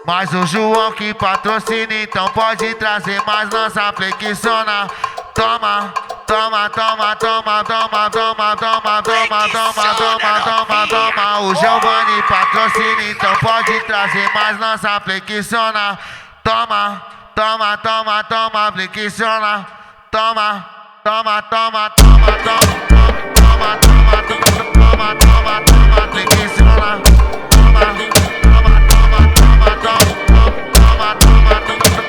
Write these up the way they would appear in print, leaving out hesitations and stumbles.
Mas o João que patrocina, então pode trazer mais, lança flexiona. Toma, toma, toma, toma, toma, toma, toma, toma, toma, toma, toma, toma. O Giovanni patrocina, então pode trazer mais, lança flexiona. Toma, toma, toma, toma, flexiona. Toma, toma, toma, toma, toma, toma, toma, toma, toma, toma, toma, flexiona. Toma, toma, toma, toma, toma, toma,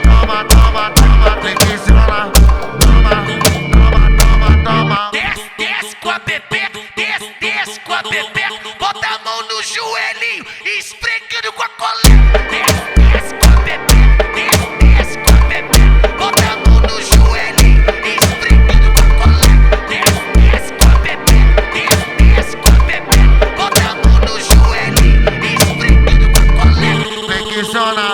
toma, toma, toma, flexiona. Desce com a bebê, desce com a bebê. Bota a mão no joelhinho, esfregando com a colega. Desce com a bebê, desce com a bebê. Bota a mão no joelhinho, esfregando com a colega. Desce com a bebê, desce com a bebê. Bota a mão no joelhinho, esfregando com a colega. Flexiona,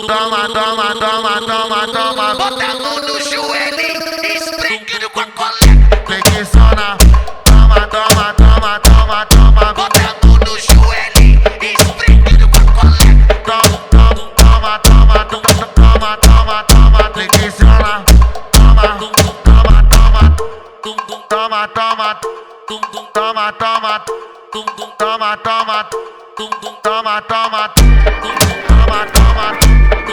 toma, toma, toma, toma, toma. Bota a mão no joelhinho, esfregando com a colega. Flexiona, toma, toma, toma, toma, toma. Bota a mão no joelhinho, esfregando com a colega. Toma, toma, toma, toma, toma, toma, flexiona. Toma, toma, toma, toma, toma, toma, toma, toma, toma, toma, toma, toma, toma.